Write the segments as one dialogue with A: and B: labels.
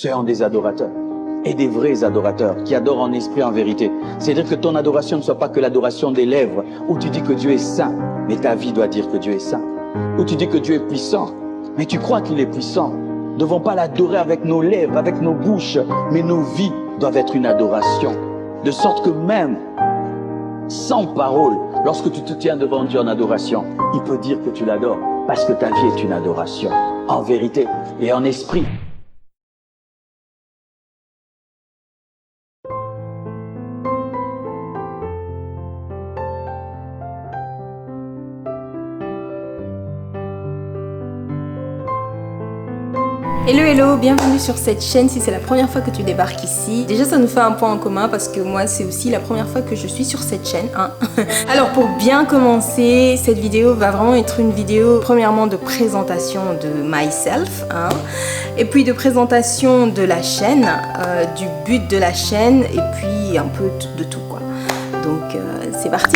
A: Soyons des adorateurs. Et des vrais adorateurs qui adorent en esprit, en vérité. C'est-à-dire que ton adoration ne soit pas que l'adoration des lèvres, où tu dis que Dieu est saint, mais ta vie doit dire que Dieu est saint. Où tu dis que Dieu est puissant, mais tu crois qu'il est puissant. Nous ne devons pas l'adorer avec nos lèvres, avec nos bouches, mais nos vies doivent être une adoration. De sorte que même sans parole, lorsque tu te tiens devant Dieu en adoration, il peut dire que tu l'adores, parce que ta vie est une adoration, en vérité et en esprit.
B: Hello hello, bienvenue sur cette chaîne si c'est la première fois que tu débarques ici. Déjà ça nous fait un point en commun parce que moi c'est aussi la première fois que je suis sur cette chaîne. Alors pour bien commencer, cette vidéo va vraiment être une vidéo premièrement de présentation de myself et puis de présentation de la chaîne, du but de la chaîne et puis un peu de tout quoi. Donc c'est parti.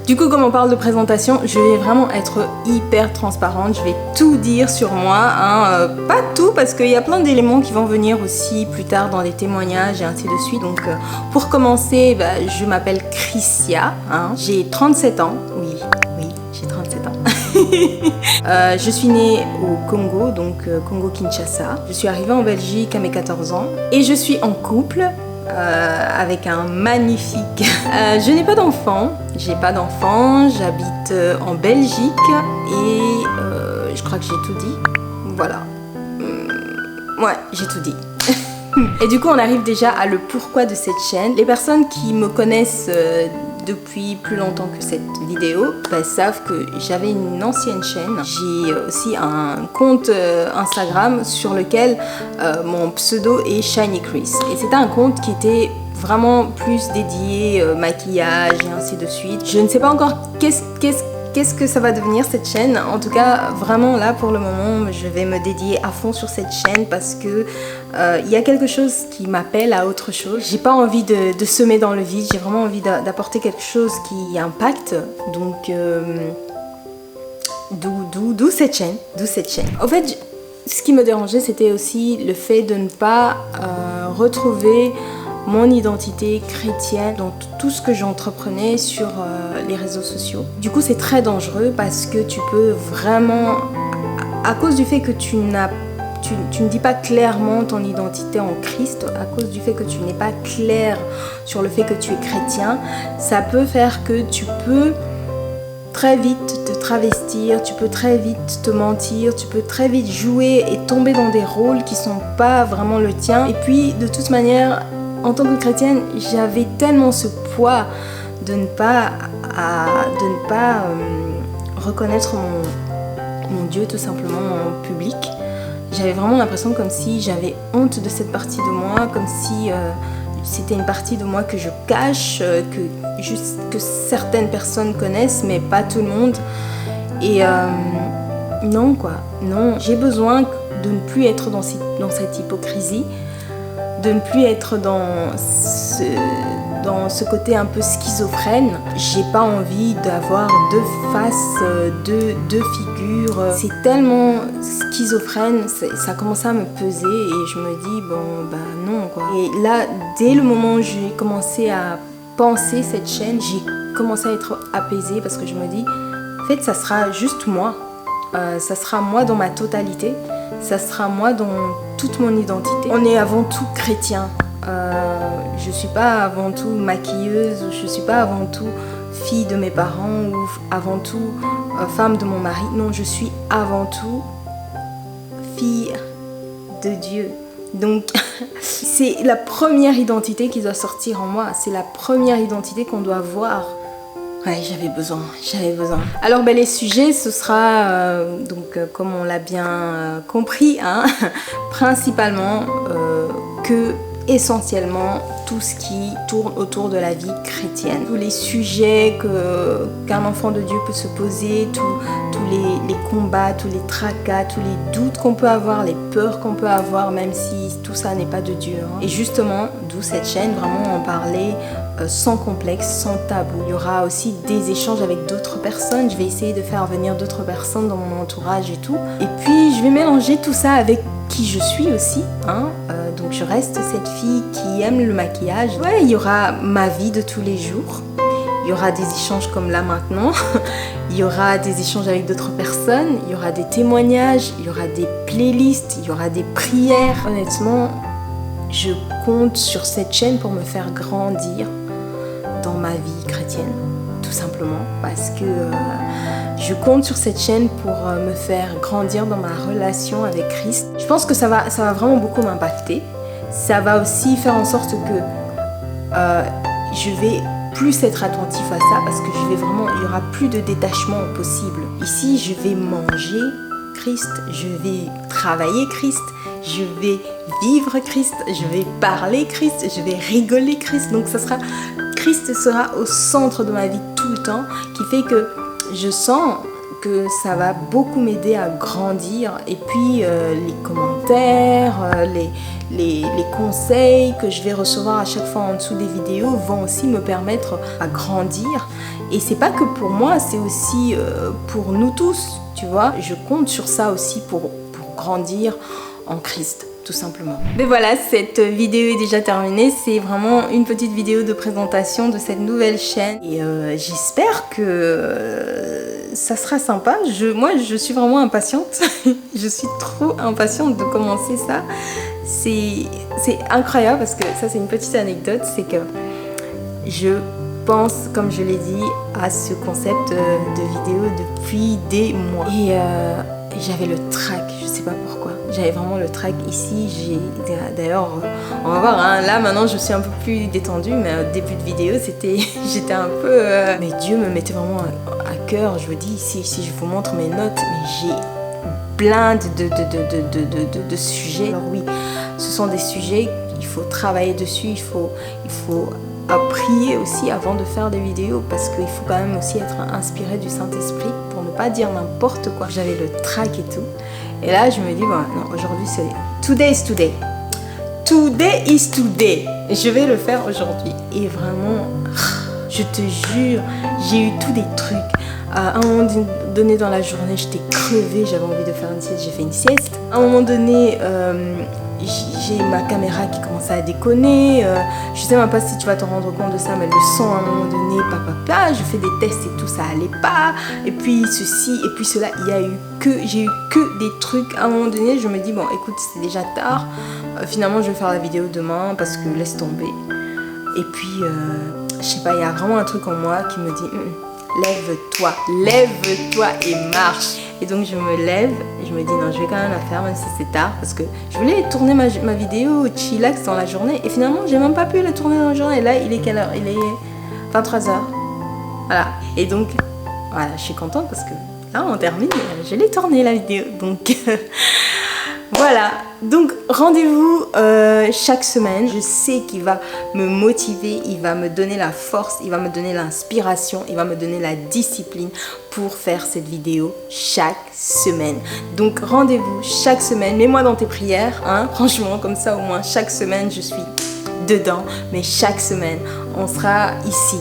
B: Du coup, comme on parle de présentation, je vais vraiment être hyper transparente. Je vais tout dire sur moi, pas tout parce qu'il y a plein d'éléments qui vont venir aussi plus tard dans les témoignages et ainsi de suite. Donc, pour commencer, je m'appelle Chrissia, j'ai 37 ans. Oui, j'ai 37 ans. Je suis née au Congo, donc Congo-Kinshasa. Je suis arrivée en Belgique à mes 14 ans et je suis en couple. Avec un magnifique. Je n'ai pas d'enfant, j'habite en Belgique et je crois que j'ai tout dit. Voilà. Ouais, j'ai tout dit. Et du coup, on arrive déjà à le pourquoi de cette chaîne. Les personnes qui me connaissent depuis plus longtemps que cette vidéo savent que j'avais une ancienne chaîne. J'ai aussi un compte Instagram sur lequel mon pseudo est Shiny Chris. Et c'était un compte qui était vraiment plus dédié maquillage et ainsi de suite. Je ne sais pas encore qu'est-ce que ça va devenir cette chaîne. En tout cas, vraiment là pour le moment, je vais me dédier à fond sur cette chaîne parce que il y a quelque chose qui m'appelle à autre chose. J'ai pas envie de semer dans le vide, j'ai vraiment envie d'apporter quelque chose qui impacte. Donc, d'où cette chaîne. En fait, ce qui me dérangeait, c'était aussi le fait de ne pas retrouver mon identité chrétienne dans tout ce que j'entreprenais sur les réseaux sociaux. Du coup, c'est très dangereux parce que tu peux vraiment, à cause du fait que tu ne dis pas clairement ton identité en Christ, à cause du fait que tu n'es pas clair sur le fait que tu es chrétien, ça peut faire que tu peux très vite te travestir, tu peux très vite te mentir, tu peux très vite jouer et tomber dans des rôles qui ne sont pas vraiment le tien. Et puis, de toute manière, en tant que chrétienne, j'avais tellement ce poids de ne pas reconnaître mon Dieu tout simplement en public. J'avais vraiment l'impression comme si j'avais honte de cette partie de moi, comme si c'était une partie de moi que je cache, que certaines personnes connaissent, mais pas tout le monde. Et non, j'ai besoin de ne plus être dans cette hypocrisie, de ne plus être dans ce côté un peu schizophrène. J'ai pas envie d'avoir deux faces, deux figures. C'est tellement schizophrène, ça commence à me peser et je me dis non quoi. Et là, dès le moment où j'ai commencé à penser cette chaîne, j'ai commencé à être apaisée parce que je me dis, en fait, ça sera juste moi. Ça sera moi dans ma totalité. Ça sera moi dans toute mon identité. On est avant tout chrétien. Je suis pas avant tout maquilleuse, je suis pas avant tout fille de mes parents ou avant tout femme de mon mari. Non, je suis avant tout fille de Dieu. Donc, c'est la première identité qui doit sortir en moi. C'est la première identité qu'on doit voir. Ouais, j'avais besoin. Alors, les sujets, ce sera, comme on l'a bien compris, principalement essentiellement tout ce qui tourne autour de la vie chrétienne. Tous les sujets qu'un enfant de Dieu peut se poser, tous les combats, tous les tracas, tous les doutes qu'on peut avoir, les peurs qu'on peut avoir, même si tout ça n'est pas de Dieu. Et justement, d'où cette chaîne, vraiment en parler sans complexe, sans tabou. Il y aura aussi des échanges avec d'autres personnes. Je vais essayer de faire venir d'autres personnes dans mon entourage et tout. Et puis, je vais mélanger tout ça avec qui je suis aussi, hein. Donc je reste cette fille qui aime le maquillage. Ouais, il y aura ma vie de tous les jours. Il y aura des échanges comme là maintenant. Il y aura des échanges avec d'autres personnes. Il y aura des témoignages. Il y aura des playlists. Il y aura des prières. Honnêtement, je compte sur cette chaîne pour me faire grandir dans ma vie chrétienne. Tout simplement. Parce que je compte sur cette chaîne pour me faire grandir dans ma relation avec Christ. Je pense que ça va vraiment beaucoup m'impacter. Ça va aussi faire en sorte que je vais plus être attentif à ça parce que il y aura plus de détachement possible. Ici, je vais manger Christ, je vais travailler Christ, je vais vivre Christ, je vais parler Christ, je vais rigoler Christ. Donc Christ sera au centre de ma vie tout le temps, qui fait que je sens que ça va beaucoup m'aider à grandir. Et puis les commentaires, les conseils que je vais recevoir à chaque fois en dessous des vidéos vont aussi me permettre à grandir. Et c'est pas que pour moi, c'est aussi pour nous tous, tu vois. Je compte sur ça aussi pour grandir en Christ, tout simplement. Mais voilà, cette vidéo est déjà terminée. C'est vraiment une petite vidéo de présentation de cette nouvelle chaîne. Et j'espère que ça sera sympa. Moi, je suis vraiment impatiente. Je suis trop impatiente de commencer ça. C'est incroyable parce que ça, c'est une petite anecdote. C'est que je pense, comme je l'ai dit, à ce concept de vidéo depuis des mois. Et j'avais le trac, je sais pas pourquoi. J'avais vraiment le trac ici. D'ailleurs, on va voir, hein, là maintenant je suis un peu plus détendue, mais au début de vidéo, j'étais un peu... Mais Dieu me mettait vraiment à cœur. Je vous dis, si je vous montre mes notes, mais j'ai plein de sujets. Alors oui, ce sont des sujets, il faut travailler dessus, il faut prier aussi avant de faire des vidéos parce qu'il faut quand même aussi être inspiré du Saint-Esprit pour ne pas dire n'importe quoi. J'avais le trac et tout. Et là, je me dis, bon, non, aujourd'hui, c'est... Today is today. Today is today. Je vais le faire aujourd'hui. Et vraiment, je te jure, j'ai eu tous des trucs. À un moment donné dans la journée, j'étais crevée, j'avais envie de faire une sieste, j'ai fait une sieste. À un moment donné, j'ai ma caméra qui commençait à déconner. Je sais même pas si tu vas te rendre compte de ça, mais le son à un moment donné, je fais des tests et tout, ça allait pas. Et puis ceci, et puis cela, j'ai eu que des trucs. À un moment donné, je me dis, bon, écoute, c'est déjà tard. Finalement, je vais faire la vidéo demain parce que laisse tomber. Et puis, je sais pas, il y a vraiment un truc en moi qui me dit, lève-toi et marche. Et donc je me lève et je me dis non, je vais quand même la faire même si c'est tard parce que je voulais tourner ma vidéo chillax dans la journée et finalement j'ai même pas pu la tourner dans la journée. Et là il est quelle heure? Il est 23h. Voilà. Et donc voilà, je suis contente parce que là on termine, je l'ai tournée la vidéo. Donc voilà, donc rendez-vous chaque semaine. Je sais qu'il va me motiver, il va me donner la force, il va me donner l'inspiration, il va me donner la discipline pour faire cette vidéo chaque semaine. Donc rendez-vous chaque semaine, mets-moi dans tes prières, hein, franchement, comme ça au moins chaque semaine je suis dedans, mais chaque semaine on sera ici.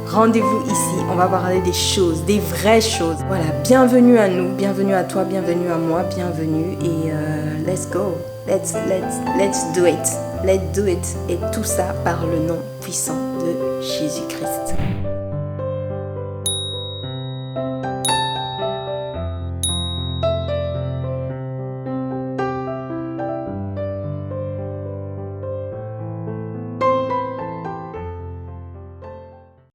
B: Rendez-vous ici, on va parler des choses, des vraies choses. Voilà, bienvenue à nous, bienvenue à toi, bienvenue à moi, bienvenue et let's go. Let's do it. Let's do it. Et tout ça par le nom puissant de Jésus-Christ.